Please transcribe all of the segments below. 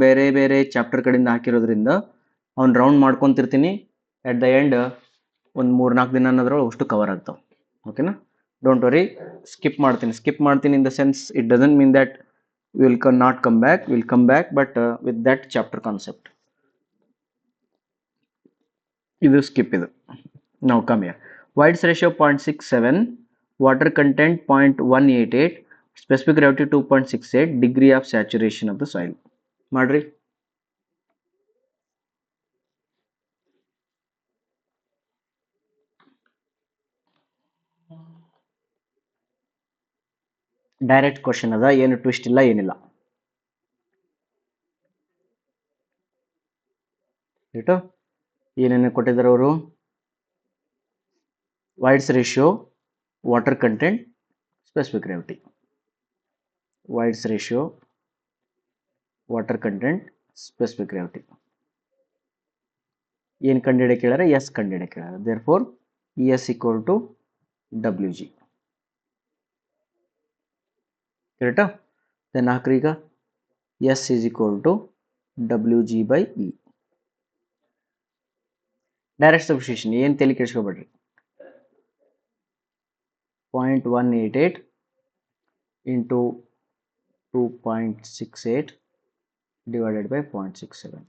ಬೇರೆ ಬೇರೆ ಚಾಪ್ಟರ್ ಕಡೆಯಿಂದ ಹಾಕಿರೋದ್ರಿಂದ ಅವ್ನು ರೌಂಡ್ ಮಾಡ್ಕೊತಿರ್ತೀನಿ. ಅಟ್ ದ ಎಂಡ್ ಒಂದು 3-4 ದಿನ ಅನ್ನೋದ್ರೊಳಗೆ ಅಷ್ಟು ಕವರ್ ಆಗ್ತಾವೆ. ಓಕೆನಾ, ಡೋಂಟ್ ವರಿ. ಸ್ಕಿಪ್ ಮಾಡ್ತೀನಿ in the sense it doesn't mean that will not come back, will come back, but with that chapter concept. ಇದು ಸ್ಕಿಪ್. ಇದು ನಾವು come here. White's ratio 0.67, water content 0.188, specific gravity 2.68, degree of saturation of the soil. ಮಾಡ್ರಿ. Direct question ಅದ, ಏನು twist ಇಲ್ಲ, ಏನಿಲ್ಲ. Right. ಏನೇನು ಕೊಟ್ಟಿದ್ದಾರೆ ಅವರು? White's ratio, water content, specific gravity. White's ratio, water content, specific gravity. ಏನು ಕಂಡುಹಿಡಿಯಕ್ಕೆ ಕೇಳಿದ್ರೆ ಎಸ್ ಕಂಡುಹಿಡಿಯಕ್ಕೆ ಕೇಳಿದ್ರೆ. Therefore S equal to W G. ಕರೆಕ್ಟಾ? ದೆನ್ ಹಾಕ್ರಿ ಈಗ S is equal to W G by E. Direct substitution ಏನು ತಲೆ ಕೆಡಿಸ್ಕೊಬೇಡ್ರಿ. 0.188 into 2.68 divided by 0.67,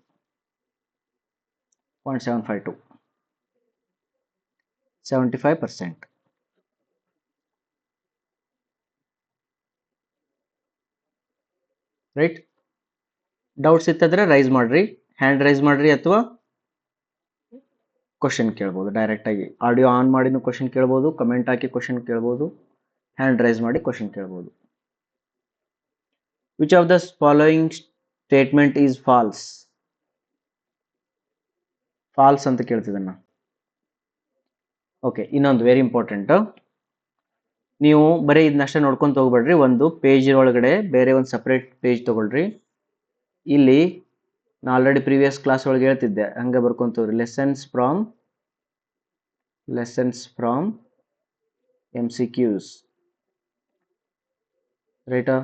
0.752, 75%. Right. Doubts ಇತ್ತಂದ್ರೆ ರೈಸ್ ಮಾಡ್ರಿ, ಹ್ಯಾಂಡ್ ರೈಸ್ ಮಾಡ್ರಿ, ಅಥವಾ ಕ್ವಶನ್ ಕೇಳ್ಬೋದು ಡೈರೆಕ್ಟಾಗಿ. ಆಡಿಯೋ ಆನ್ ಮಾಡಿನೂ ಕ್ವಶನ್ ಕೇಳ್ಬೋದು, ಕಮೆಂಟ್ ಹಾಕಿ ಕ್ವಶನ್ ಕೇಳ್ಬೋದು, ಹ್ಯಾಂಡ್ ರೈಸ್ ಮಾಡಿ ಕ್ವಶನ್ ಕೇಳ್ಬೋದು. Which of the following statement is false? False ಅಂತ ಕೇಳ್ತಿದ್ದನ್ನ. ಓಕೆ, ಇನ್ನೊಂದು ವೆರಿ ಇಂಪಾರ್ಟೆಂಟ್. ನೀವು ಬರೀ ಇದನ್ನಷ್ಟೇ ನೋಡ್ಕೊಂತ ಹೋಗ್ಬೇಡ್ರಿ. ಒಂದು ಪೇಜ್ ಒಳಗಡೆ ಬೇರೆ ಒಂದು ಸಪ್ರೇಟ್ ಪೇಜ್ ತಗೊಳ್ರಿ. ಇಲ್ಲಿ ನಾ ಆಲ್ರೆಡಿ ಪ್ರೀವಿಯಸ್ ಕ್ಲಾಸ್ ಒಳಗೆ ಹೇಳ್ತಿದ್ದೆ, ಹಂಗೆ ಬರ್ಕೊಂತವ್ರಿ. Lessons from MCQs. ರೈಟಾ?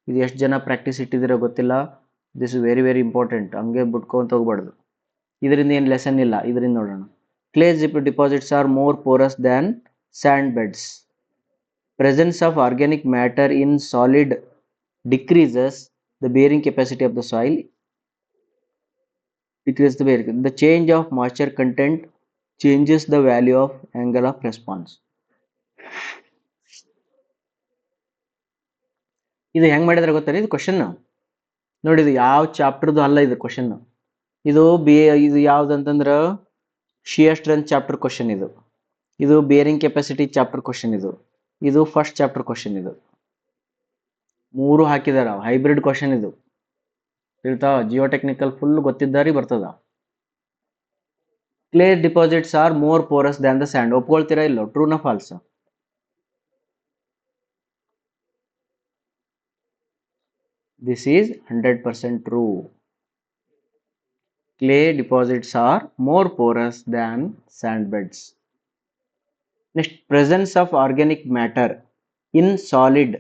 ಇದು ಎಷ್ಟು ಜನ ಪ್ರಾಕ್ಟೀಸ್ ಇಟ್ಟಿದ್ದೀರೋ ಗೊತ್ತಿಲ್ಲ. This is very very important. ಹಂಗೆ ಬಿಟ್ಕೊಂತ ಹೋಗ್ಬಾರ್ದು. ಇದರಿಂದ ಏನು ಲೆಸನ್ ಇಲ್ಲ. ಇದರಿಂದ ನೋಡೋಣ. Clay deposits are more porous than sand beds. Presence of organic matter in solid decreases the bearing capacity of the soil. Decreases the bearing. The change of moisture content changes the value of angle of response. ಇದು ಹೆಂಗ್ ಮಾಡಿದ್ರೆ ಗೊತ್ತಾ? ಇದು question ನೋಡಿ. ಇದು ಯಾವ ಚಾಪ್ಟರ್ದು ಅಲ್ಲ. ಇದು ಕ್ವಶನ್ ಇದು ಯಾವ್ದಂತಂದ್ರ ಶಿಯರ್ ಸ್ಟ್ರೆಂತ್ ಚಾಪ್ಟರ್ ಕ್ವಶನ್. ಇದು ಬೇರಿಂಗ್ ಕೆಪಾಸಿಟಿ ಚಾಪ್ಟರ್ ಕ್ವಶನ್. ಇದು ಫಸ್ಟ್ ಚಾಪ್ಟರ್ ಕ್ವಶನ್. ಇದು ಮೂರು ಹಾಕಿದಾರ. ಹೈಬ್ರಿಡ್ ಕ್ವಶನ್ ಇದು. ಹೇಳ್ತಾವ ಜಿಯೋಟೆಕ್ನಿಕಲ್ ಫುಲ್ ಗೊತ್ತಿದ್ದಾರಿ ಬರ್ತದ. Clay deposits are more porous than the sand. ಒಪ್ಕೊಳ್ತೀರಾ ಇಲ್ಲೋ? ಟ್ರೂನ false? This is 100% true. Clay deposits are more porous than sand beds. Next, presence of organic matter in solid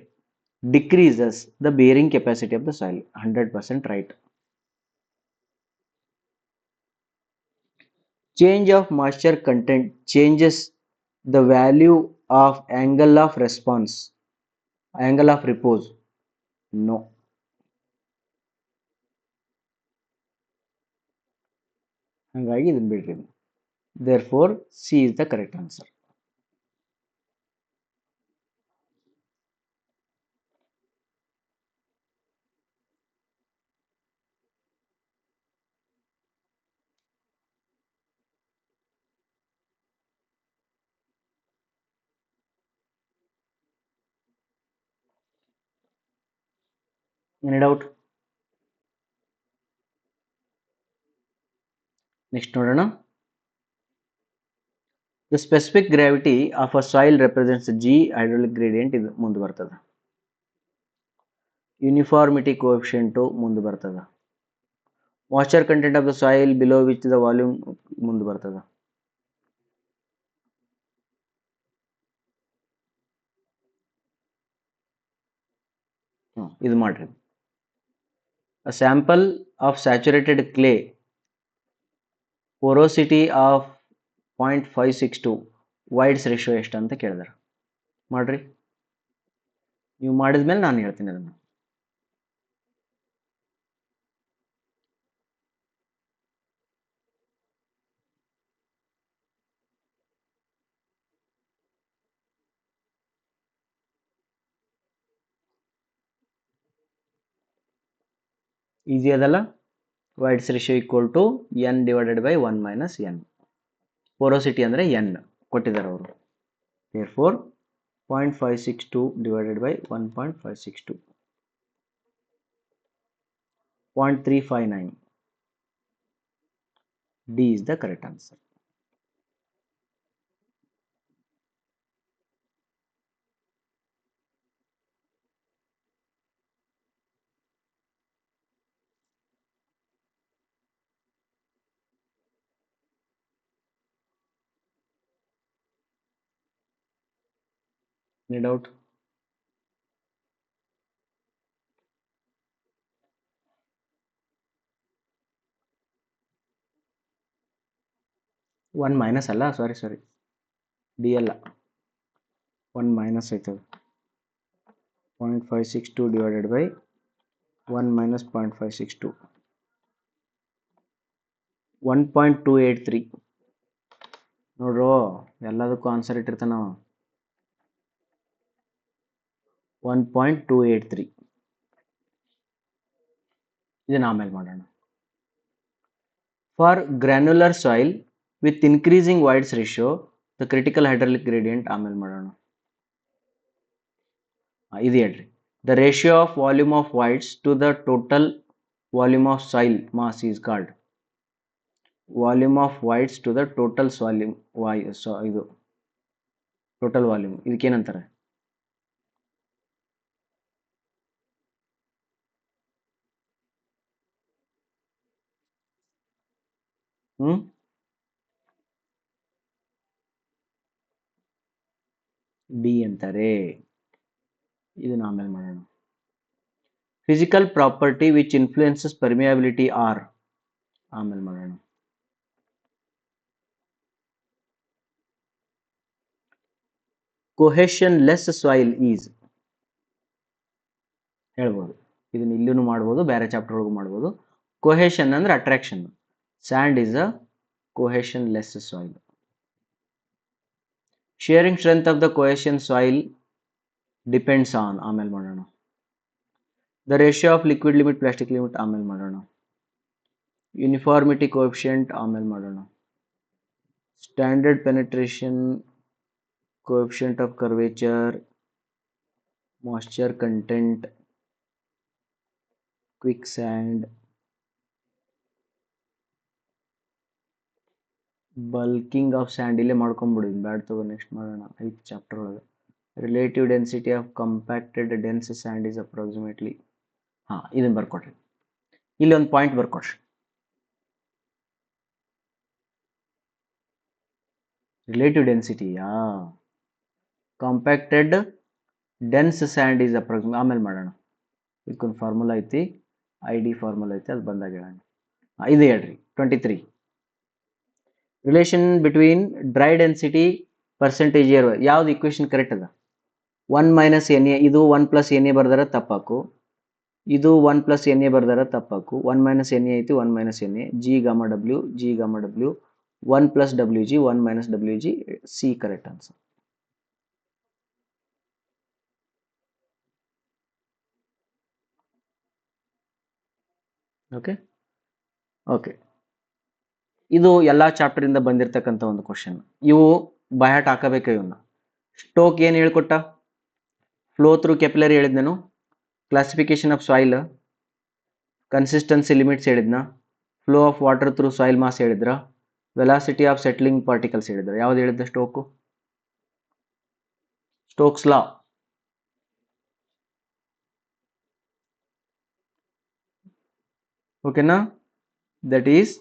decreases the bearing capacity of the soil. 100% right. Change of moisture content changes the value of angle of response. Angle of repose. No. ಹಾಗಾಗಿ ಇದನ್ನ ಬಿಡ್ರಿ. Therefore, C is the correct answer. Any doubt? Next ನೋಡೋಣ. The specific gravity of a soil represents G hydraulic gradient. ಇದು ಮುಂದೆ ಬರ್ತದೆ. Uniformity coefficient ಮುಂದೆ ಬರ್ತದೆ. Moisture content of the soil below which the volume ಮುಂದೆ ಬರ್ತದೆ. ಇದು ಮಾಡ್ರಿ. A sample of saturated clay, porosity of 0.562, ವೈಡ್ಸ್ ratio ಎಷ್ಟು ಅಂತ ಕೇಳಿದಾರೆ. ಮಾಡ್ರಿ, ನೀವು ಮಾಡಿದ್ಮೇಲೆ ನಾನು ಹೇಳ್ತೀನಿ ಅದನ್ನು. ಈಸಿ ಅದಲ್ಲ. Voids ratio equal to n divided by 1 minus n. Porosity ಅಂದರೆ ಎನ್ ಕೊಟ್ಟಿದ್ದಾರೆ ಅವರು. therefore 0.562 divided by 1.562, 0.359. D is the correct answer. Any doubt? One minus ಅಲ್ಲ, ಸಾರಿ ಡಿ ಅಲ್ಲ, 1 ಮೈನಸ್ ಆಯ್ತದೆ. 0.562 divided by 1 minus 0.562, 1.283. ನೋಡ್ರೋ, ಎಲ್ಲದಕ್ಕೂ ಆನ್ಸರ್ ಇಟ್ಟಿರ್ತಾನ. 1.283. ಇದನ್ನ ಆಮೇಲೆ ಮಾಡೋಣ. For granular soil with increasing White's ratio, the critical hydraulic gradient ಆಮೇಲೆ ಮಾಡೋಣ. ಇದು ಹೇಳ್ರಿ, the ratio of volume of Whites to the total volume of soil mass is called. Volume of Whites to the total volume, ಇದು total volume, ಇದಕ್ಕೇನಂತಾರೆ? D ಅಂತಾರೆ. ಇದನ್ನ ಆಮೇಲೆ ಮಾಡೋಣ. Physical property which influences permeability are ಆಮೇಲೆ ಮಾಡೋಣ. Cohesion less soil is ಹೇಳ್ಬೋದು. ಇದನ್ನ ಇಲ್ಲೂ ಮಾಡ್ಬೋದು, ಬೇರೆ ಚಾಪ್ಟರ್ ಒಳಗೂ ಮಾಡ್ಬೋದು. ಕೊಹೆಷನ್ ಅಂದ್ರೆ attraction. Sand is a cohesionless soil. Shearing strength of the cohesion soil depends on ಆಮೇಲೆ ಮಾಡೋಣ. The ratio of liquid limit plastic limit ಆಮೇಲೆ ಮಾಡೋಣ. ಯೂನಿಫಾರ್ಮಿಟಿ ಕೋಎಫಿಷಿಯಂಟ್ ಆಮೇಲೆ ಮಾಡೋಣ. Standard penetration coefficient of curvature, moisture content, quicksand, bulking of sand ಇಲ್ಲೇ ಮಾಡ್ಕೊಂಬಿಡಿ, ಬ್ಯಾಡ್ ತಗೋ. Next ಮಾಡೋಣ 8th ಚಾಪ್ಟರ್ ಒಳಗೆ. Relative density of compacted dense sand is approximately. ಇದನ್ನ ಬರ್ಕೊಡ್ರಿ. ಇಲ್ಲಿ ಒಂದು ಪಾಯಿಂಟ್ ಬರ್ಕೊಡ್ರಿ. ರಿಲೇಟಿವ್ ಡೆನ್ಸಿಟಿಯಾ compacted dense sand is approximate ಆಮೇಲೆ ಮಾಡೋಣ. ಇದಕ್ಕೊಂದು ಫಾರ್ಮುಲಾ ಐತಿ, ID ಫಾರ್ಮುಲಾ ಐತಿ, ಅದು ಬಂದಾಗ ಹೇಳೋಣ. ಇದು ಹೇಳ್ರಿ 23. Relation between dry density percentage air. ಯಾವ್ದು ಇಕ್ವೇಶನ್ ಕರೆಕ್ಟ್ ಅದ? 1 ಮೈನಸ್ ಎನ್ ಎ, ಇದು 1 ಪ್ಲಸ್ ಎನ್ ಎ ಬರ್ದಾರ ತಪ್ಪಾಕು, ಇದು 1 ಪ್ಲಸ್ ಎನ್ ಎ ಬರ್ದಾರ ತಪ್ಪಾಕು. 1 ಮೈನಸ್ ಎನ್ ಎ ಐತಿ, 1 minus N A, G gamma W, G gamma W, 1 plus W G, 1 minus W G, C correct answer. Okay okay, ಇದು ಎಲ್ಲಾ chapter ಇಂದ ಬಂದಿರತಕ್ಕಂಥ ಒಂದು ಕ್ವಶನ್. ಇವು ಬಯಾಟ್ ಹಾಕಬೇಕು ಇವನ್ನ. ಸ್ಟೋಕ್ ಏನು ಹೇಳ್ಕೊಟ್ಟ? ಫ್ಲೋ ಥ್ರೂ ಕೆಪಿಲರಿ ಹೇಳಿದ್ನೇನು, classification of soil, consistency limits ಹೇಳಿದ್ನ, flow of water through soil mass ಹೇಳಿದ್ರ, ವೆಲಾಸಿಟಿ ಆಫ್ ಸೆಟ್ಲಿಂಗ್ ಪಾರ್ಟಿಕಲ್ಸ್ ಹೇಳಿದ್ರ. ಯಾವ್ದು ಹೇಳಿದ್ದ? Stoke, Stokes law. ಓಕೆನಾ? That is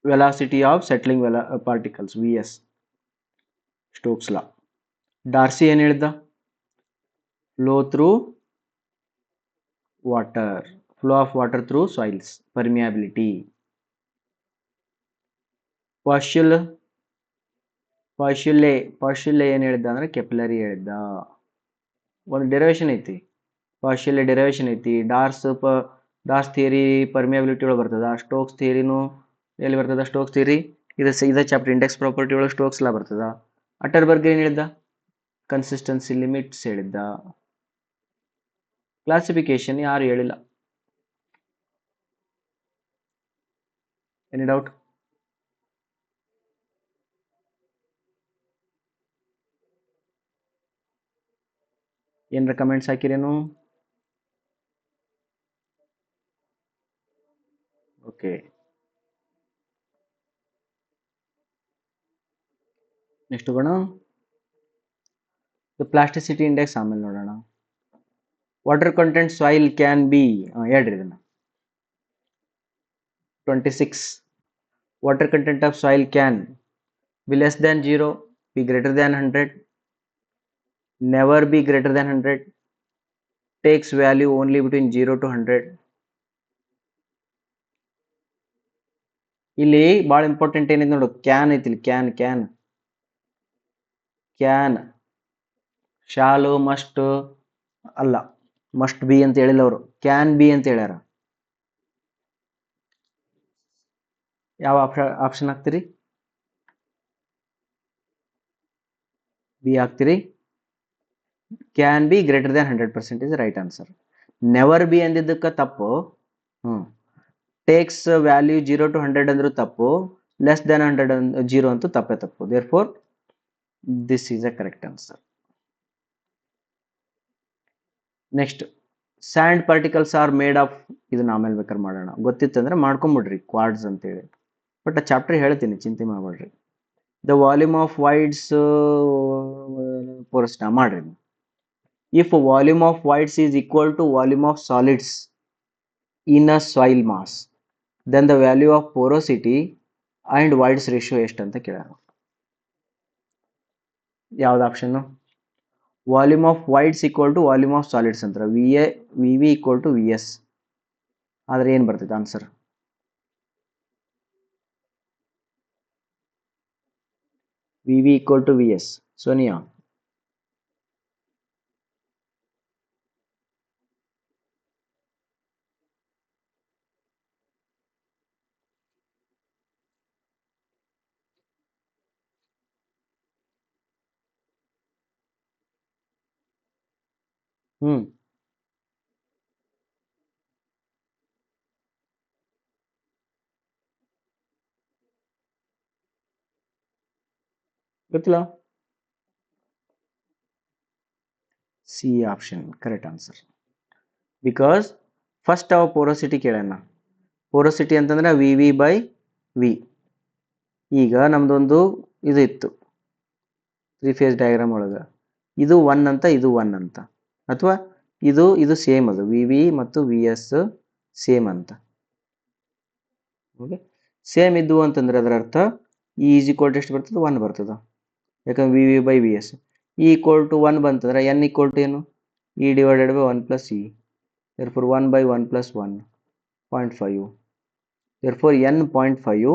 velocity of settling particles, VS, Stokes law. Darcy ಏನು ಹೇಳಿದ್ದ? Flow through water, flow of water through soils, permeability. Partial partial ಏನು ಹೇಳಿದ್ದ ಅಂದ್ರೆ ಕೆಪಿಲರಿ ಹೇಳಿದ್ದ. ಒಂದು ಡೆರಿವೇಶನ್ ಐತಿ, ಪಾರ್ಷಿಯಲ್ ಡೆರಿವೇಶನ್ ಐತಿ. ಡಾರ್ಸ್ ಥಿಯರಿ ಪರ್ಮಿಯಾಬಿಲಿಟಿ ಒಳಗೆ ಬರ್ತದ. ಸ್ಟೋಕ್ಸ್ ಥಿಯರಿನು ಎಲ್ಲಿ ಬರ್ತದ? ಸ್ಟೋಕ್ಸ್ ಥಿಯರಿ ಇದೇ ಚಾಪ್ಟರ್ ಇಂಡೆಕ್ಸ್ ಪ್ರಾಪರ್ಟಿ ಒಳಗೆ ಸ್ಟೋಕ್ಸ್ ಲಾ ಬರ್ತದ. ಅಟರ್ಬರ್ಗ್ ಏನು ಹೇಳಿದ್ದ? ಕನ್ಸಿಸ್ಟೆನ್ಸಿ ಲಿಮಿಟ್ಸ್ ಹೇಳಿದ್ದ. ಕ್ಲಾಸಿಫಿಕೇಶನ್ ಯಾರು ಹೇಳಿಲ್ಲ. Any doubt? ಏನ್ರ ಕಮೆಂಟ್ಸ್ ಹಾಕಿರೇನು? ಓಕೆ, ನೆಕ್ಸ್ಟ್ ಹೋಗೋಣ. ಪ್ಲಾಸ್ಟಿಸಿಟಿ ಇಂಡೆಕ್ಸ್ ಆಮೇಲೆ ನೋಡೋಣ. Water content soil can be, ಹೇಳ್ರಿ ಇದನ್ನ. 26. Water content of soil can be less than 0, be greater than 100, never be greater than 100, takes value only between 0 to 100. ಇಲ್ಲಿ ಭಾಳ important ಏನಿದೆ ನೋಡು, can ಐತಿ ಇಲ್ಲಿ. ಕ್ಯಾನ್ ಶಾಲು ಮಸ್ಟ್ ಅಲ್ಲ, ಮಸ್ಟ್ ಬಿ ಅಂತ ಹೇಳಿಲ್ಲ ಅವರು, ಕ್ಯಾನ್ ಬಿ ಅಂತ ಹೇಳ್ಯಾರ. ಯಾವ ಆಪ್ಷನ್ ಹಾಕ್ತೀರಿ? ಬಿ ಹಾಕ್ತೀರಿ. Can be greater than 100% is right answer. Never be ಅಂದಿದ್ದಕ್ಕೆ ತಪ್ಪು. ಟೇಕ್ಸ್ ವ್ಯಾಲ್ಯೂ 0 to 100 ಅಂದ್ರೂ ತಪ್ಪು, ಲೆಸ್ ದ್ಯಾನ್ 100 0 ಅಂತೂ ತಪ್ಪು. Therefore this is a correct answer. Next, sand particles are made of, ಇದನ್ನ ಆಮೇಲೆ ಬೇಕಾದ್ರೆ ಮಾಡೋಣ. ಗೊತ್ತಿತ್ತಂದ್ರೆ ಮಾಡ್ಕೊಂಬಿಡ್ರಿ, ಕ್ವಾಡ್ಸ್ ಅಂತೇಳಿ. ಬಟ್ ಆ ಚಾಪ್ಟರ್ ಹೇಳ್ತೀನಿ, ಚಿಂತೆ ಮಾಡಬೇಡ್ರಿ. The volume of voids porous ಮಾಡ್ರಿ. If volume of voids is equal to volume of solids in a soil mass, then the value of porosity and voids ratio ಎಷ್ಟು ಅಂತ ಕೇಳ್ಯಾರ. ಯಾವ್ದು option? Volume of voids equal to volume of solids ಅಂತಾರೆ. V V equal to V S. ಆದ್ರೆ ಏನು ಬರ್ತೈತೆ answer? V V equal to V S. Sonia? ಗೊತ್ತಿಲ್ಲ. C option correct answer. Because first ಅವ ಪೋರೋಸಿಟಿ ಕೇಳೋಣ. ಪೋರೋಸಿಟಿ ಅಂತಂದ್ರೆ ವಿ ವಿ ಬೈ ವಿ. ಈಗ ನಮ್ದೊಂದು ಇದು ಇತ್ತು 3 ಫೇಸ್ ಡಯಾಗ್ರಾಮ್ ಒಳಗೆ, ಇದು 1 ಅಂತ, ಇದು 1 ಅಂತ, ಅಥವಾ ಇದು ಸೇಮ್, ಅದು ವಿ ವಿ ಮತ್ತು ವಿ ಎಸ್ ಸೇಮ್ ಅಂತ. ಓಕೆ, ಸೇಮ್ ಇದ್ದು ಅಂತಂದ್ರೆ ಅದರ ಅರ್ಥ ಈ ಈಸ್ ಈಕ್ವಲ್ ಟು ಎಷ್ಟು ಬರ್ತದೆ? 1 ಬರ್ತದೆ. ಯಾಕಂದ್ರೆ V V by V S. E equal to 1 ಬಂತಂದ್ರೆ ಎನ್ ಈಕ್ವಲ್ ಟು ಏನು? E divided by 1 plus e. therefore 1 by 1 plus 1 0.5. therefore n 0.5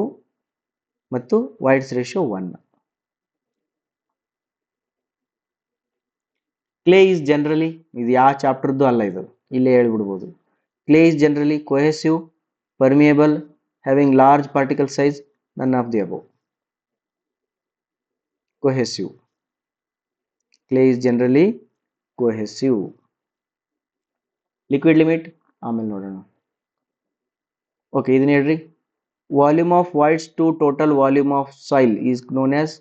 ಮತ್ತು voids ratio 1. Clay is generally, ಇದು ಯಾವ ಚಾಪ್ಟರ್ದು ಅಲ್ಲ, ಇದು ಇಲ್ಲೇ ಹೇಳ್ಬಿಡ್ಬೋದು. Clay is generally cohesive, permeable, having large particle size, none of the above. Cohesive. Clay is generally cohesive. Liquid limit ಆಮೇಲೆ ನೋಡೋಣ. ಓಕೆ, ಇದನ್ನ ಹೇಳ್ರಿ. Volume of voids to total volume of soil is known as?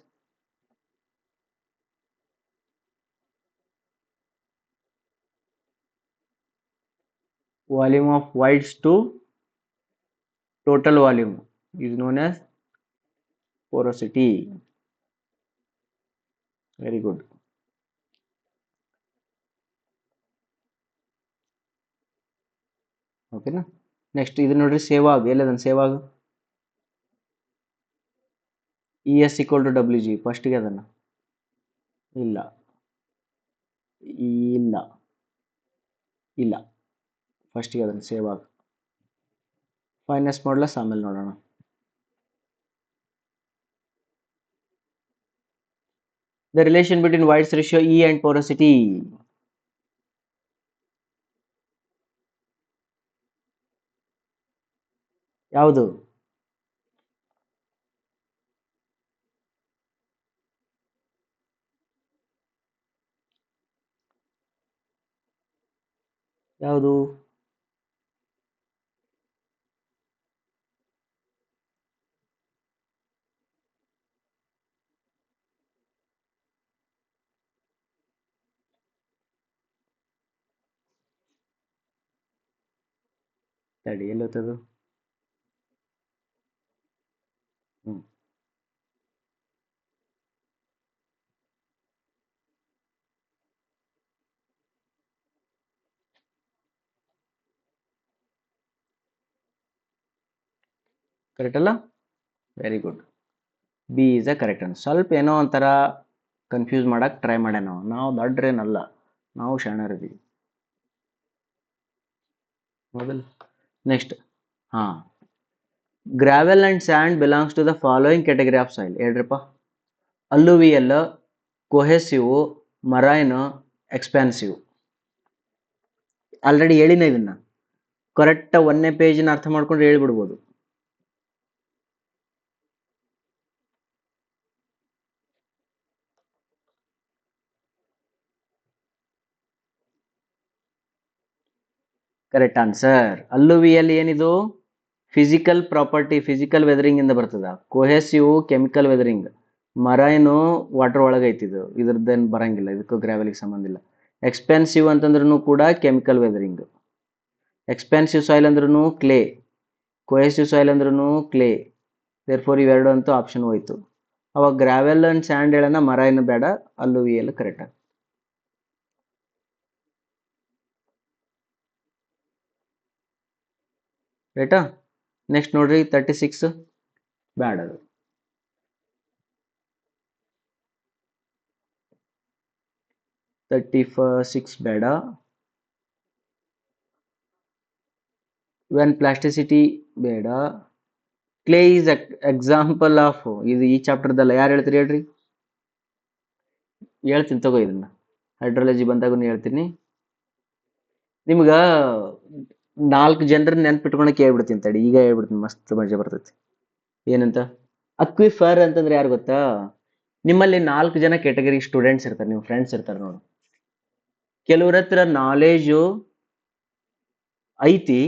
volume of voids to total volume is known as porosity. Very good. Okay na? Next ಇದು ನೋಡ್ರಿ, ಸೇವಾಗ್ ಎಲ್ಲದನ್ ಸೇವಾಗ್ ES equal to WG. First ಗೆ ಅದನ್ನ ಇಲ್ಲ ಫಸ್ಟಿಗೆ ಅದನ್ನು ಸೇವ್ ಆಗ ಫೈನೆಸ್ ಮಾಡ್ಲಸ್ ಆಮೇಲೆ ನೋಡೋಣ. The relation between voids ratio E and porosity. ಯಾವುದು? ಯಾವುದು? ತಡಿ ಎಲ್ಲೋತದು? ಕರೆಕ್ಟ್ ಅಲ್ಲ? Very good. B is a correct answer. ಸ್ವಲ್ಪ ಏನೋ ಒಂಥರ ಕನ್ಫ್ಯೂಸ್ ಮಾಡಕ್ಕೆ ಟ್ರೈ ಮಾಡ್ಯ ನಾವು ದಡ್ರೇನಲ್ಲ, ನಾವು ಶಾಣರಿದ್ದೀವಿ. ಹೌದಲ್ಲ? ನೆಕ್ಸ್ಟ್, ಹಾಂ, gravel and sand belongs to the following category of soil. ಹೇಳ್ರಪ್ಪ. Alluvial, cohesive, marine, expansive. Already ಹೇಳಿನ ಇದನ್ನ ಕರೆಕ್ಟ್ 1ನೇ ಪೇಜಿನ ಅರ್ಥ ಮಾಡ್ಕೊಂಡು ಹೇಳ್ಬಿಡ್ಬೋದು. Correct answer. ಅಲ್ಲುವಿಯಲ್ ಏನಿದು? ಫಿಸಿಕಲ್ ಪ್ರಾಪರ್ಟಿ, ಫಿಸಿಕಲ್ ವೆದರಿಂಗ್ ಇಂದ ಬರ್ತದ. Cohesive chemical weathering, marine water ಒಳಗೈತಿದು, ಇದ್ರದ್ದೇನು ಬರಂಗಿಲ್ಲ, ಇದಕ್ಕೂ ಗ್ರಾವೆಲ್ಗೆ ಸಂಬಂಧ ಇಲ್ಲ. ಎಕ್ಸ್ಪೆನ್ಸಿವ್ ಅಂತಂದ್ರೂ ಕೂಡ ಕೆಮಿಕಲ್ ವೆದರಿಂಗ್. ಎಕ್ಸ್ಪೆನ್ಸಿವ್ ಸಾಯಿಲ್ ಅಂದ್ರೂ ಕ್ಲೇ, ಕೊಹೆಸಿವ್ ಸಾಯಿಲ್ ಅಂದ್ರೂ ಕ್ಲೇ. ದೇರ್ಫೋರ್ ಇವೆರಡು ಅಂತೂ ಆಪ್ಷನ್ ಹೋಯ್ತು. ಅವಾಗ ಗ್ರಾವೆಲ್ ಅಂಡ್ ಸ್ಯಾಂಡ್ ಹೇಳೋಣ, ಮರೈನ್ ಬೇಡ, ಅಲ್ಲುವಿಯಲ್ ಕರೆಕ್ಟ್ ಆಗ. ರೈಟಾ? ನೆಕ್ಸ್ಟ್ ನೋಡ್ರಿ 36 ಬ್ಯಾಡ ಅದು. 36 ಬೇಡ. ವೆನ್ ಪ್ಲಾಸ್ಟಿಸಿಟಿ ಬೇಡ. ಕ್ಲೇ ಈಸ್ ಎಕ್ಸಾಂಪಲ್ ಆಫ್, ಇದು ಈ ಚಾಪ್ಟರ್ದಲ್ಲ. ಯಾರು ಹೇಳ್ತೀರಿ ಹೇಳ್ರಿ? ಹೇಳ್ತೀನಿ ತಗೋ, ಇದನ್ನ ಹೈಡ್ರಾಲಜಿ ಬಂದಾಗೂ ಹೇಳ್ತೀನಿ. ನಿಮ್ಗ 4 ಜನರನ್ನ ನೆನ್ಪಿಟ್ಕೊಳಕ್ಕೆ ಹೇಳ್ಬಿಡ್ತೀನಿ ತಡಿ, ಈಗ ಹೇಳ್ಬಿಡ್ತೀನಿ, ಮಸ್ತ್ ಮಜಾ ಬರ್ತೈತಿ. ಏನಂತ? ಅಕ್ವಿಫರ್ ಅಂತಂದ್ರೆ ಯಾರು ಗೊತ್ತಾ? ನಿಮ್ಮಲ್ಲಿ 4 ಜನ ಕ್ಯಾಟಗರಿ ಸ್ಟೂಡೆಂಟ್ಸ್ ಇರ್ತಾರೆ, ನಿಮ್ಮ ಫ್ರೆಂಡ್ಸ್ ಇರ್ತಾರೆ ನೋಡು. ಕೆಲವ್ರ ಹತ್ರ ನಾಲೇಜು ಐತಿ,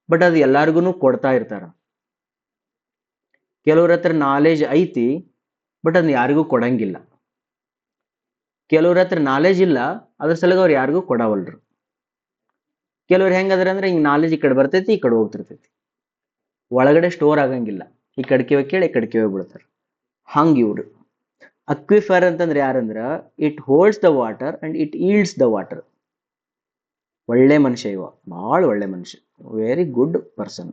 ಬಟ್ ಅದು ಎಲ್ಲಾರ್ಗು ಕೊಡ್ತಾ ಇರ್ತಾರ. ಕೆಲವ್ರ ಹತ್ರ ನಾಲೇಜ್ ಐತಿ, ಬಟ್ ಅದನ್ನ ಯಾರಿಗೂ ಕೊಡಂಗಿಲ್ಲ. ಕೆಲವ್ರ ಹತ್ರ ನಾಲೇಜ್ ಇಲ್ಲ, ಅದ್ರ ಸಲಗ ಅವ್ರು ಯಾರಿಗೂ ಕೊಡವಲ್ರು. ಕೆಲವ್ರು ಹೆಂಗದ್ರ ಅಂದ್ರೆ ಹಿಂಗ್ ನಾಲೇಜ್ ಈ ಕಡೆ ಬರ್ತೈತಿ, ಈ ಕಡೆ ಹೋಗ್ತಿರ್ತೈತಿ, ಒಳಗಡೆ ಸ್ಟೋರ್ ಆಗಂಗಿಲ್ಲ. ಈ ಕಡ್ಕೆ ಕೇಳಿ ಈ ಕಡ್ಕೆ ಹೋಗ್ಬಿಡ್ತಾರೆ. ಹಂಗ ಇವ್ರು. ಅಕ್ವಿಫರ್ ಅಂತಂದ್ರೆ ಯಾರಂದ್ರ, it holds the water and it yields the water. ಒಳ್ಳೆ ಮನುಷ್ಯ ಇವ, ಬಹಳ ಒಳ್ಳೆ ಮನುಷ್ಯ, ವೆರಿ ಗುಡ್ ಪರ್ಸನ್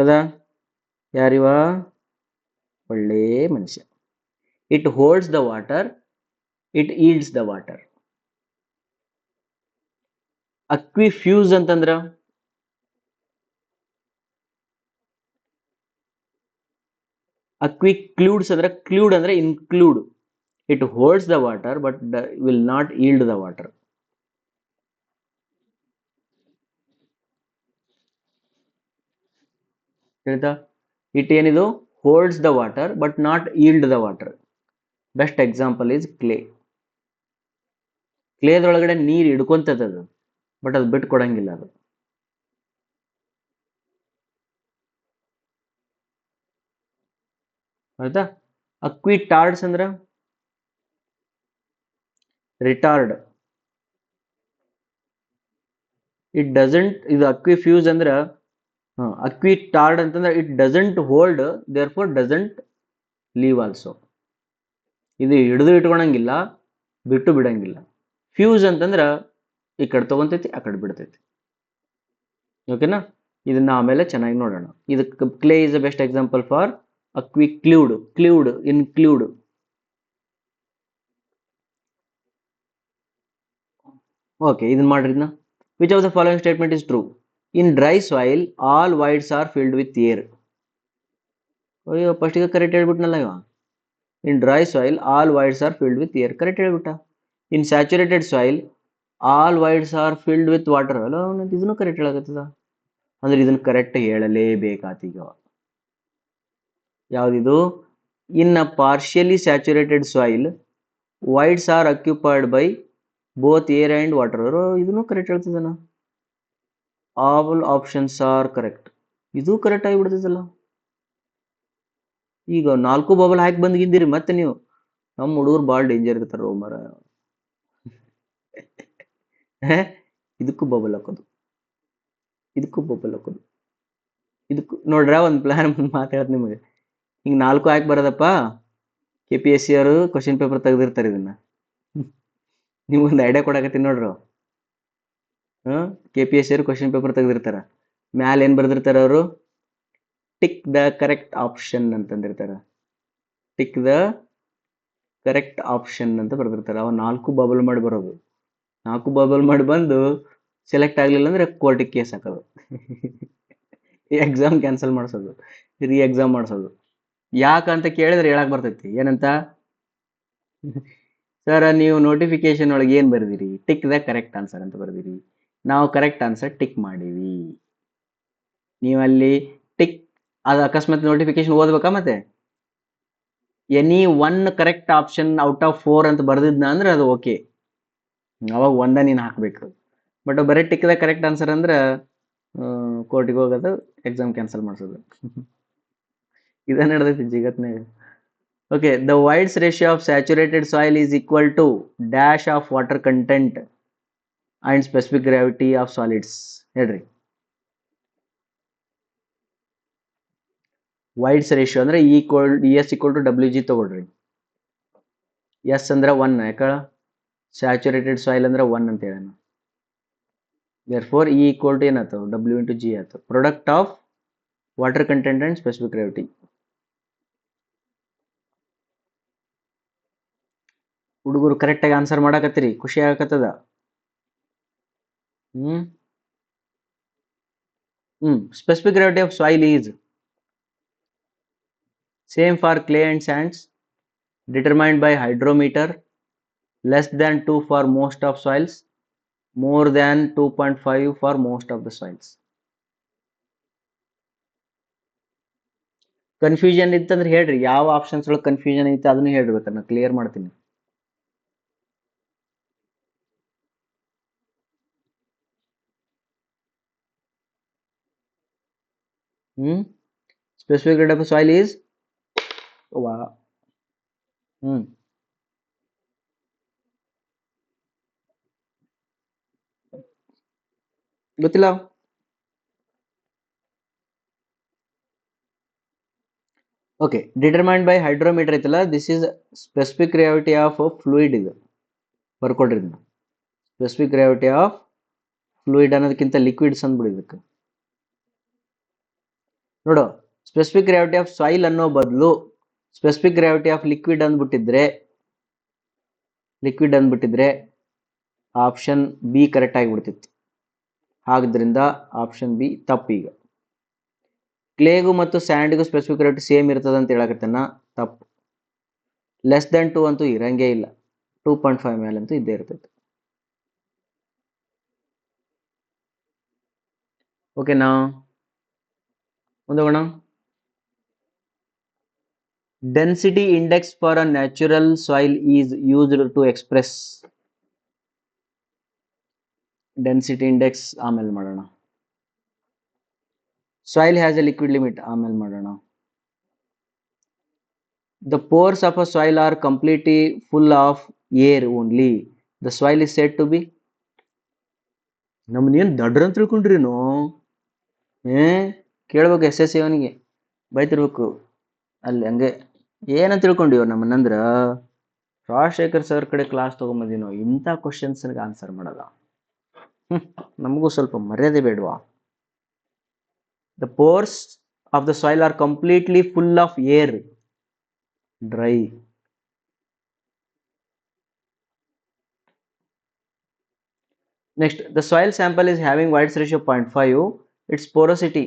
ಅದ. ಯಾರಿವ? ಒಳ್ಳೆ ಮನುಷ್ಯ. It holds the water, it yields the water. Aquifuges ಅಂತಂದ್ರ ಅಕ್ವಿಕ್ಲೂಡ್ಸ್ ಅಂದ್ರೆ, ಕ್ಲೂಡ್ ಅಂದ್ರೆ include. It holds the water but will not yield the water. ಹೇಳ್ತಾ? ಇಟ್ ಏನಿದು? Holds the water but not yield the water. Best example is clay. ಕ್ಲೇದೊಳಗಡೆ ನೀರು ಹಿಡ್ಕೊಂತದ, but ಅದು ಬಿಟ್ಟು ಕೊಡಂಗಿಲ್ಲ ಅದು. ಆಯ್ತಾ? ಅಕ್ವಿಟಾರ್ಡ್ಸ್ ಅಂದ್ರ ರಿಟಾರ್ಡ್. ಇಟ್ ಡಸಂಟ್, ಇದು ಅಕ್ವಿಫ್ಯೂಸ್ ಅಂದ್ರ, ಅಕ್ವಿಟಾರ್ಡ್ ಅಂತಂದ್ರೆ it doesn't hold, therefore doesn't leave also. ಇದು ಹಿಡಿದು ಇಟ್ಕೊಳಂಗಿಲ್ಲ, ಬಿಟ್ಟು ಬಿಡಂಗಿಲ್ಲ. ಫ್ಯೂಸ್ ಅಂತಂದ್ರ ಈ ಕಡೆ ತಗೊಂತೈತಿ, ಆ ಕಡೆ ಬಿಡ್ತೈತಿ. ಓಕೆನಾ? ಇದನ್ನ ಆಮೇಲೆ ಚೆನ್ನಾಗಿ ನೋಡೋಣ. ಇದಕ್ಕೆ clay is the best example for aquiclude, clude, include. Okay, ಇದನ್ನ ಮಾಡ್ರಿ. Which of the following statement is true? In dry soil, all voids are filled with air. ಅಯ್ಯೋ ಫಸ್ಟಿಗೆ ಕರೆಕ್ಟ್ ಹೇಳ್ಬಿಟ್ನಲ್ಲ ಇವ. In dry soil, all voids are filled with air. Correct ಹೇಳ್ಬಿಟ್ಟ. In saturated soil, all voids are filled with water. ಅಲ್ಲ ಇದನ್ನು correct ಹೇಳಕತ್ತದ. ಅಂದ್ರೆ ಇದನ್ನ correct ಹೇಳಲೇಬೇಕಾತೀಗ. ಯಾವ್ದಿದು? In a partially saturated soil, voids are occupied by both air and water. ಇದನ್ನು correct ಹೇಳ್ತಿದ್ದಾನ. All options are correct. ಇದು correct ಆಗಿಬಿಡ್ತದಲ್ಲ. ಈಗ 4 ಬಬಲ್ ಹಾಕಿ ಬಂದ್ಗಿದ್ದೀರಿ ಮತ್ತೆ ನೀವು. ನಮ್ಮ ಹುಡುಗರು ಭಾಳ ಡೇಂಜರ್ ಇರ್ತಾರ ಮರ. ಇದಕ್ಕೂ ಬಬಲ್ ಹಾಕೋದು, ಇದಕ್ಕೂ ಬಬಲ್ ಹಾಕೋದು, ಇದಕ್ಕೂ ನೋಡ್ರ ಒಂದು ಪ್ಲಾನ್ ಮಾತಾಡೋದು ನಿಮಗೆ. ಹಿಂಗೆ 4 ಹಾಕಿ ಬರೋದಪ್ಪ. KPSC ಅವರು ಕ್ವಶನ್ ಪೇಪರ್ ತೆಗೆದಿರ್ತಾರೆ ಇದನ್ನ. ನಿಮ್ಗೊಂದು ಐಡಿಯಾ ಕೊಡಕತ್ತೀನಿ ನೋಡ್ರು. KPSC ಅವರು ಕ್ವಶನ್ ಪೇಪರ್ ತೆಗೆದಿರ್ತಾರ. ಮ್ಯಾಲ ಏನ್ ಬರ್ದಿರ್ತಾರ ಅವರು? ಟಿಕ್ ದ ಕರೆಕ್ಟ್ ಆಪ್ಷನ್ ಅಂತಂದಿರ್ತಾರ. ಟಿಕ್ ದ ಕರೆಕ್ಟ್ ಆಪ್ಷನ್ ಅಂತ ಬರ್ದಿರ್ತಾರ. ಅವ 4 ಬಬಲ್ ಮಾಡಿ ಬರೋದು. 4 ಬಬಲ್ ಮಾಡಿ ಬಂದು ಸೆಲೆಕ್ಟ್ ಆಗ್ಲಿಲ್ಲ ಅಂದ್ರೆ ಕೋರ್ಟಿಗೆ ಕೇಸ್ ಹಾಕೋದು. ಎಕ್ಸಾಮ್ ಕ್ಯಾನ್ಸಲ್ ಮಾಡಿಸೋದು, ರೀ ಎಕ್ಸಾಮ್ ಮಾಡಿಸೋದು. ಯಾಕಂತ ಕೇಳಿದ್ರೆ ಹೇಳಕ್ ಬರ್ತೈತಿ. ಏನಂತ? ಸರ್ ನೀವು ನೋಟಿಫಿಕೇಶನ್ ಒಳಗೆ ಏನ್ ಬರ್ದಿರಿ? ಟಿಕ್ ದ ಕರೆಕ್ಟ್ ಆನ್ಸರ್ ಅಂತ ಬರ್ದಿರಿ. ನಾವು ಕರೆಕ್ಟ್ ಆನ್ಸರ್ ಟಿಕ್ ಮಾಡೀವಿ. ನೀವಲ್ಲಿ ಟಿಕ್ ಅದು ಅಕಸ್ಮಾತ್ ನೋಟಿಫಿಕೇಶನ್ ಓದ್ಬೇಕಾ ಮತ್ತೆ? Any 1 correct option out of 4 ಅಂತ ಬರ್ದಿದ್ನ ಅಂದ್ರೆ ಅದು ಓಕೆ, ಅವಾಗ 1 ನೀನು ಹಾಕ್ಬೇಕು. ಬಟ್ ಬರೀ ಟಿಕ್ ದ ಕರೆಕ್ಟ್ ಆನ್ಸರ್ ಅಂದ್ರೆ ಕೋರ್ಟಿಗೆ ಹೋಗೋದು, ಎಕ್ಸಾಮ್ ಕ್ಯಾನ್ಸಲ್ ಮಾಡಿಸೋದು. ಇದೇ ನಡೆದೈತಿ ಜಗತ್ನಾಗ. Okay, the voids ratio of saturated soil is equal to dash of water content and specific gravity of solids. ಹೇಳ್ರಿ. ವೈಡ್ಸ್ ರೇಷಿಯೋ ಅಂದ್ರೆ ES ಈಕ್ವಲ್ ಟು WG ತಗೊಳ್ರಿ. ಎಸ್ ಅಂದ್ರೆ 1, ಯಾಕ ಸ್ಯಾಚುರೇಟೆಡ್ ಸಾಯಿಲ್ ಅಂದ್ರೆ 1 ಅಂತ ಹೇಳ. therefore E ಈಕ್ವಲ್ ಟು ಏನಾಯ್ತು? W into G ಆಯ್ತು. Product of water content and specific gravity. ಹುಡುಗರು ಕರೆಕ್ಟ್ ಆಗಿ ಆನ್ಸರ್ ಮಾಡಕತ್ತೀರಿ, ಖುಷಿ ಆಗಕತ್ತದ. Specific gravity of soil is same for clay and sands, determined by hydrometer, less than 2 for most of soils, more than 2.5 for most of the soils. Confusion ಇತ್ತಂದ್ರೆ ಹೇಳ್ರಿ, ಯಾವ options ಒಳಗೆ confusion ಐತೆ ಅದನ್ನು ಹೇಳ್ಬೇಕು, ನಾನು ಕ್ಲಿಯರ್ ಮಾಡ್ತೀನಿ. Specific gravity of soil is ಗೊತ್ತಿಲ್ಲ. ಓಕೆ, ಡಿಟರ್ಮೈನ್ಡ್ ಬೈ ಹೈಡ್ರೋಮೀಟರ್ ಐತಲ್ಲ, this is specific gravity of fluid. ಇದು ಬರ್ಕೊಡ್ರಿ. ಸ್ಪೆಸಿಫಿಕ್ ಗ್ರಾವಿಟಿ ಆಫ್ ಫ್ಲೂಯಿಡ್ ಅನ್ನೋದಕ್ಕಿಂತ ಲಿಕ್ವಿಡ್ಸ್ ಅಂದ್ಬಿಡಿ ಇದಕ್ಕೆ. ನೋಡು, ಸ್ಪೆಸಿಫಿಕ್ ಗ್ರಾವಿಟಿ ಆಫ್ ಸಾಯಿಲ್ ಅನ್ನೋ ಬದಲು ಸ್ಪೆಸಿಫಿಕ್ ಗ್ರಾವಿಟಿ ಆಫ್ ಲಿಕ್ವಿಡ್ ಅಂದ್ಬಿಟ್ಟಿದ್ರೆ ಆಪ್ಷನ್ ಬಿ ಕರೆಕ್ಟ್ ಆಗಿಬಿಡ್ತಿತ್ತು. ಆದ್ದರಿಂದ ಆಪ್ಷನ್ ಬಿ ತಪ್ಪು. ಈಗ ಕ್ಲೇಗೂ ಮತ್ತು ಸ್ಯಾಂಡ್ಗೂ ಸ್ಪೆಸಿಫಿಕ್ ಗ್ರಾವಿಟಿ ಸೇಮ್ ಇರ್ತದೆ ಅಂತ ಹೇಳಕತ್ತೇನ? ತಪ್ಪು. ಲೆಸ್ ದನ್ 2 ಅಂತೂ ಇರಂಗೇ ಇಲ್ಲ, 2.5 ಮೇಲೆ ಅಂತೂ ಇದ್ದೇ ಇರ್ತೈತೆ. ಓಕೆನಾ? ಮುಂದೋಗೋಣ. Density index for a natural soil is used to express. Density index ಆಮೇಲೆ ಮಾಡೋಣ. Soil has a liquid limit ಆಮೇಲೆ ಮಾಡೋಣ. The pores of a soil are completely full of air only. The soil is said to be. ನಮ್ಮನ್ನೇನು ದಡ್ರ ಅಂತ ತಿಳ್ಕೊಂಡ್ರಿನು? ಕೇಳ್ಬೇಕು SSC ಅವನಿಗೆ, ಬೈತಿರ್ಬೇಕು ಅಲ್ಲಿ. ಹಂಗೆ ಏನಂತ ತಿಳ್ಕೊಂಡಿವ ನಮ್ಮನ್ನಂದ್ರ ರಾಜಶೇಖರ್ ಸರ್ ಕಡೆ ಕ್ಲಾಸ್ ತೊಗೊಂಬಂದಿ ನಾವು ಇಂಥ ಕ್ವಶನ್ಸ್ಗೆ ಆನ್ಸರ್ ಮಾಡಲ್ಲ. ನಮಗೂ ಸ್ವಲ್ಪ ಮರ್ಯಾದೆ ಬೇಡವಾ? The pores of the soil are completely full of air. Dry. Next, the soil sample is having White's ratio 0.5. Its porosity.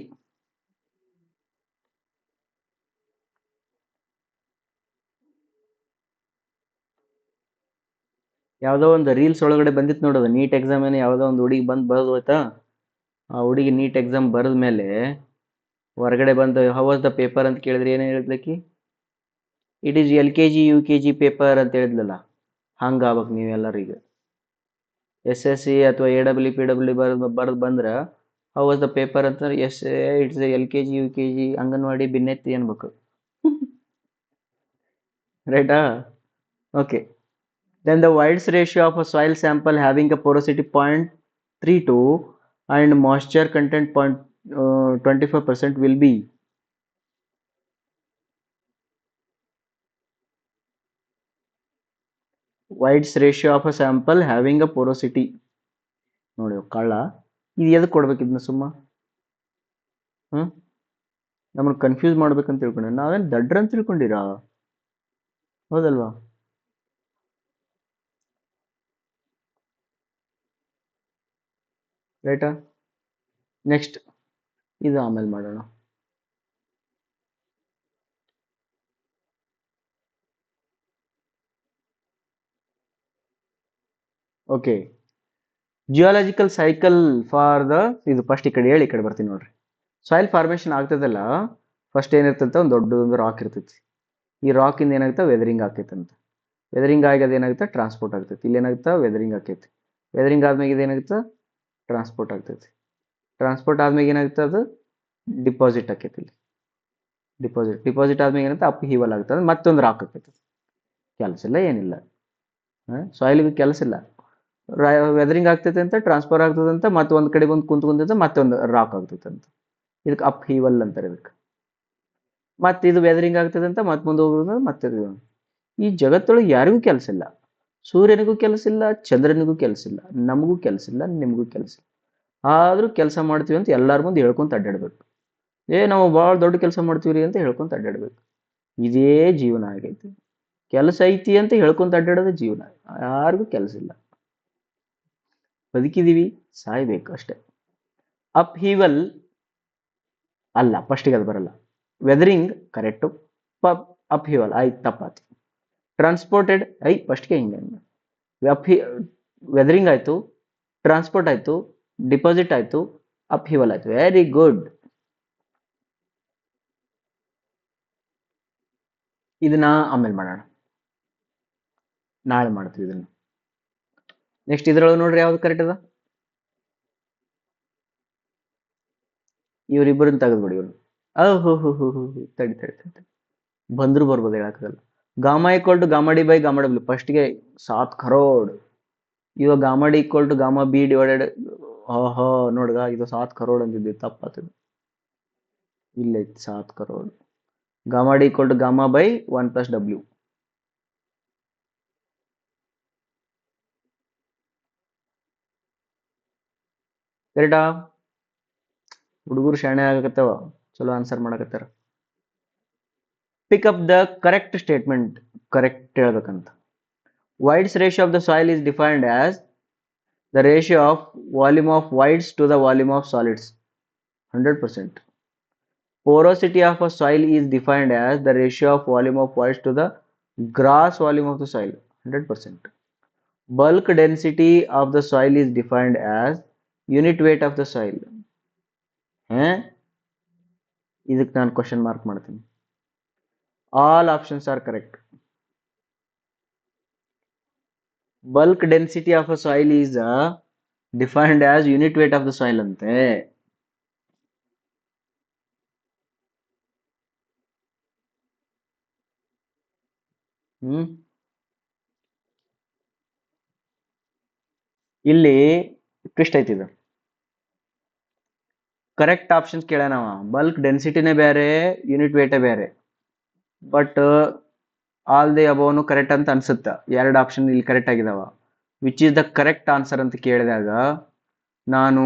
ಯಾವುದೋ ಒಂದು ರೀಲ್ಸ್ ಒಳಗಡೆ ಬಂದಿತ್ತು ನೋಡೋದು, ನೀಟ್ ಎಕ್ಸಾಮ್ ಏನು ಯಾವುದೋ ಒಂದು ಹುಡುಗಿ ಬಂದು ಬರೆದು ಹೋಯ್ತಾ, ಆ ಹುಡುಗಿ ನೀಟ್ ಎಕ್ಸಾಮ್ ಬರೆದ ಮೇಲೆ ಹೊರಗಡೆ ಬಂದು ಹೌ ವಾಸ್ ದ ಪೇಪರ್ ಅಂತ ಕೇಳಿದ್ರೆ ಏನೇ ಹೇಳಿದ್ಲಕ್ಕಿ, it is LKG UKG paper ಅಂತ ಹೇಳಿದ್ಲಲ್ಲ. ಹಂಗಾಗ್ಬೇಕು ನೀವೆಲ್ಲರೀಗ SSC ಅಥವಾ AWE PWE ಬರೆದು ಬಂದ್ರೆ ಹೌ ವಾಸ್ ದ ಪೇಪರ್ ಅಂತ ಇಟ್ಸ್ LKG UKG ಅಂಗನವಾಡಿ ಬಿನ್ನೆತ್ತಿ ಅನ್ಬೇಕು. ರೈಟಾ? Okay. Then the White's ratio of a soil sample having a porosity 0.32 and moisture content 25% will be White's ratio of a sample having a porosity. ನೋಡಿ ಕಳ್ಳ ಇದು ಎದಕ್ಕೆ ಕೊಡ್ಬೇಕು ಇದನ್ನ ಸುಮ್ಮ ನಮ್ಮನ್ನು ಕನ್ಫ್ಯೂಸ್ ಮಾಡ್ಬೇಕಂತ ತಿಳ್ಕೊಂಡೆ. ನಾವೇನು ದಡ್ರ ಅಂತ ತಿಳ್ಕೊಂಡಿರಾ? ಹೌದಲ್ವಾ? ರೈಟಾ? ನೆಕ್ಸ್ಟ್ ಇದು ಆಮೇಲೆ ಮಾಡೋಣ. Okay, geological cycle for the, ಇದು ಫಸ್ಟ್ ಈ ಕಡೆ ಹೇಳಿ ಈ ಕಡೆ ಬರ್ತೀನಿ ನೋಡ್ರಿ. ಸಾಯಿಲ್ ಫಾರ್ಮೇಷನ್ ಆಗ್ತದಲ್ಲ, ಫಸ್ಟ್ ಏನಿರ್ತಂತ ಒಂದು ದೊಡ್ಡದೊಂದು ರಾಕ್ ಇರ್ತೈತಿ. ಈ ರಾಕಿಂದ ಏನಾಗುತ್ತೆ, ವೆದರಿಂಗ್ ಆಕೈತಂತ. ವೆದರಿಂಗ್ ಆಗೋದು ಏನಾಗುತ್ತೆ, ಟ್ರಾನ್ಸ್ಪೋರ್ಟ್ ಆಗ್ತೈತಿ. ಇಲ್ಲಿ ಏನಾಗುತ್ತೆ, ವೆದರಿಂಗ್ ಆಕೈತಿ. ವೆದರಿಂಗ್ ಆದ್ಮೇಲೆ ಇದು ಏನಾಗುತ್ತೆ, ಟ್ರಾನ್ಸ್ಪೋರ್ಟ್ ಆಗ್ತೈತಿ. ಟ್ರಾನ್ಸ್ಪೋರ್ಟ್ ಆದ್ಮೇಲೆ ಏನಾಗುತ್ತೆ, ಅದು ಡಿಪಾಸಿಟ್ ಆಕೈತಿ. ಇಲ್ಲಿ ಡಿಪಾಸಿಟ್ ಆದ್ಮೇಲೆ ಏನಾಗುತ್ತೆ, ಅಪ್ ಹೀವಲ್ ಆಗ್ತದೆ, ಮತ್ತೊಂದು ರಾಕ್ ಆಕೈತಿ. ಕೆಲಸ ಇಲ್ಲ, ಏನಿಲ್ಲ. ಸಾಯಿಲ್ಗೆ ಕೆಲಸ ಇಲ್ಲ. ವೆದರಿಂಗ್ ಆಗ್ತೈತೆ ಅಂತ, ಟ್ರಾನ್ಸ್ಫರ್ ಆಗ್ತದೆ ಅಂತ, ಮತ್ತೆ ಒಂದು ಕಡೆ ಬಂದು ಕುಂತ್ಕೊಂತೈತೆ, ಮತ್ತೊಂದು ರಾಕ್ ಆಗ್ತೈತೆ ಅಂತ. ಇದಕ್ಕೆ ಅಪ್ ಹೀವಲ್ ಅಂತಾರೆ ಇದಕ್ಕೆ. ಮತ್ತೆ ಇದು ವೆದರಿಂಗ್ ಆಗ್ತದೆ ಅಂತ ಮತ್ತೆ ಮುಂದೆ ಹೋಗೋದು ಮತ್ತೆ. ಈ ಜಗತ್ತೊಳಗೆ ಯಾರಿಗೂ ಕೆಲಸ ಇಲ್ಲ. ಸೂರ್ಯನಿಗೂ ಕೆಲಸ ಇಲ್ಲ, ಚಂದ್ರನಿಗೂ ಕೆಲಸ ಇಲ್ಲ, ನಮಗೂ ಕೆಲಸ ಇಲ್ಲ, ನಿಮಗೂ ಕೆಲಸ ಇಲ್ಲ. ಆದರೂ ಕೆಲಸ ಮಾಡ್ತೀವಿ ಅಂತ ಎಲ್ಲರ ಮುಂದೆ ಹೇಳ್ಕೊಂತ ಅಡ್ಡಾಡ್ಬೇಕು. ನಾವು ಭಾಳ ದೊಡ್ಡ ಕೆಲಸ ಮಾಡ್ತೀವಿ ಅಂತ ಹೇಳ್ಕೊಂತ ಅಡ್ಡಾಡ್ಬೇಕು. ಇದೇ ಜೀವನ ಆಗೈತಿ. ಕೆಲಸ ಐತಿ ಅಂತ ಹೇಳ್ಕೊಂತ ಅಡ್ಡಾಡೋದು ಜೀವನ. ಯಾರಿಗೂ ಕೆಲಸ ಇಲ್ಲ. ಬದುಕಿದೀವಿ, ಸಾಯ್ಬೇಕು ಅಷ್ಟೇ. ಅಪ್ ಹೀವಲ್ ಅಲ್ಲ, ಫಸ್ಟಿಗೆ ಅದು ಬರಲ್ಲ. ವೆದರಿಂಗ್ ಕರೆಕ್ಟು, ಅಪ್ ಹೀವಲ್ ಆಯ್ತು, ತಪ್ಪಾಯ್ತು. ಟ್ರಾನ್ಸ್ಪೋರ್ಟೆಡ್ ಫಸ್ಟ್ಗೆ ಹಿಂಗೆ ಅಪ್ ವೆದರಿಂಗ್ ಆಯಿತು, ಟ್ರಾನ್ಸ್ಪೋರ್ಟ್ ಆಯಿತು, ಡಿಪಾಸಿಟ್ ಆಯಿತು, ಅಪ್ ಹೀವಲ್ ಆಯಿತು. Very good. ಇದನ್ನ ಆಮೇಲೆ ಮಾಡೋಣ, ನಾಳೆ ಮಾಡ್ತೀವಿ ಇದನ್ನ. ನೆಕ್ಸ್ಟ್ ಇದ್ರೊಳಗೆ ನೋಡ್ರಿ ಯಾವ್ದು ಕರೆಕ್ಟ್ ಅದ. ಇವ್ರಿಬ್ಬರನ್ನ ತೆಗೆದ್ಬಿಡಿ. ಇವ್ರು ತಡಿ ತಡಿ ತಡಿ ಬಂದ್ರು ಬರ್ಬೋದು, ಹೇಳಕ್ಕಾಗಲ್ಲ. Gamma equal to gamma D by gamma W. ಫಸ್ಟ್ಗೆ 7 crore. ಇವಾಗ gamma D equal to gamma B divided, ನೋಡ್ಗ ಇದು 7 crore ಅಂತಿದ್ದೆ, ತಪ್ಪಾಗ್ತದೆ. ಇಲ್ಲೈತಿ 7 crore. Gamma D equal to gamma by 1 + W. ಕರೆಕ್ಟಾ? ಹುಡುಗರು ಶಾಣೆ ಆಗಕತ್ತವ, ಚಲೋ ಆನ್ಸರ್ ಮಾಡಕತ್ತಾರ. Pick up the correct statement. Correct ಹೇಳ್ಬೇಕಂತ. White's ratio of the soil is defined as the ratio of volume of whites to the volume of solids. 100%. Porosity of a soil is defined as the ratio of volume of whites to the gross volume of the soil. 100%. Bulk density of the soil is defined as unit weight of the soil. ಇದಕ್ಕೆ ನಾನು question mark ಮಾಡ್ತೀನಿ. All options are correct. Bulk density of a soil is defined as unit weight of the soil ante. ಇಲ್ಲಿ twist ಐತಿ. ಇದು correct options ಕೇಳ್ಯಾನವ. Bulk ಡೆನ್ಸಿಟಿನೇ ಬೇರೆ, unit ವೇಟೇ ಬೇರೆ. But all the ಅಬೋವ್ನು correct ಅಂತ ಅನ್ಸುತ್ತ. 2 ಆಪ್ಷನ್ ಇಲ್ಲಿ ಕರೆಕ್ಟ್ ಆಗಿದಾವ. Which is the correct answer ಅಂತ ಕೇಳಿದಾಗ ನಾನು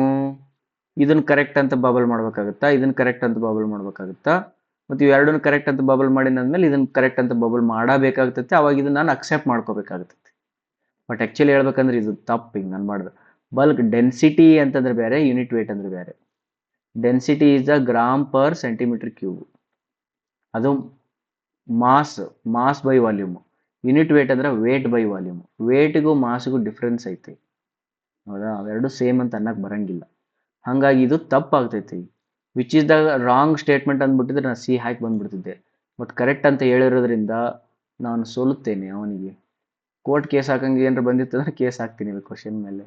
ಇದನ್ನ ಕರೆಕ್ಟ್ ಅಂತ ಬಬಲ್ ಮಾಡ್ಬೇಕಾಗುತ್ತಾ, ಇದನ್ನ ಕರೆಕ್ಟ್ ಅಂತ ಬಬಲ್ ಮಾಡ್ಬೇಕಾಗುತ್ತಾ, ಮತ್ತು ಇವೆರಡನ್ನು ಕರೆಕ್ಟ್ ಅಂತ ಬಬಲ್ ಮಾಡಿದ್ಮೇಲೆ ಇದನ್ನ ಕರೆಕ್ಟ್ ಅಂತ ಬಬಲ್ ಮಾಡಬೇಕಾಗ್ತೈತೆ. ಅವಾಗ ಇದನ್ನ ನಾನು ಅಕ್ಸೆಪ್ಟ್ ಮಾಡ್ಕೋಬೇಕಾಗ್ತೈತಿ. ಬಟ್ ಆ್ಯಕ್ಚುಲಿ ಹೇಳ್ಬೇಕಂದ್ರೆ ಇದು ತಪ್ಪು, ಹಿಂಗೆ ನಾನು ಮಾಡ್ದೆ. ಬಲ್ಕ್ ಡೆನ್ಸಿಟಿ ಅಂತಂದ್ರೆ ಬೇರೆ, ಯೂನಿಟ್ ವೇಟ್ ಅಂದ್ರೆ ಬೇರೆ. Density is the gram per centimetre cube, ಅದು mass by volume. Unit weight ಅಂದ್ರೆ ವೇಟ್ ಬೈ ವಾಲ್ಯೂಮ್. ವೇಟ್ಗೂ ಮಾಸ್ಗೂ ಡಿಫ್ರೆನ್ಸ್ ಐತಿ, ಹೌದಾ? ಅವೆರಡು ಸೇಮ್ ಅಂತ ಅನ್ನಕ್ ಬರಂಗಿಲ್ಲ. ಹಾಗಾಗಿ ಇದು ತಪ್ಪಾಗ್ತೈತಿ. Which is the wrong statement ಅಂದ್ಬಿಟ್ಟಿದ್ರೆ ನಾನು ಸಿ ಹಾಕಿ ಬಂದ್ಬಿಡ್ತಿದ್ದೆ. ಬಟ್ ಕರೆಕ್ಟ್ ಅಂತ ಹೇಳಿರೋದ್ರಿಂದ ನಾನು ಸೋಲುತ್ತೇನೆ. ಅವನಿಗೆ ಕೋರ್ಟ್ ಕೇಸ್ ಹಾಕಂಗೆ ಏನಾರ ಬಂದಿತ್ತು ಅಂದ್ರೆ ಕೇಸ್ ಹಾಕ್ತೀನಿ ಕ್ವಶನ್ ಮೇಲೆ.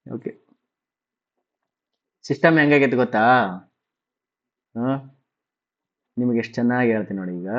ಓಕೆ, ಸಿಸ್ಟಮ್ ಹೆಂಗಾಗೈತೆ ಗೊತ್ತಾ? ನಿಮಗೆ ಎಷ್ಟು ಚೆನ್ನಾಗಿ ಹೇಳ್ತೀನಿ ನೋಡಿ. ಈಗ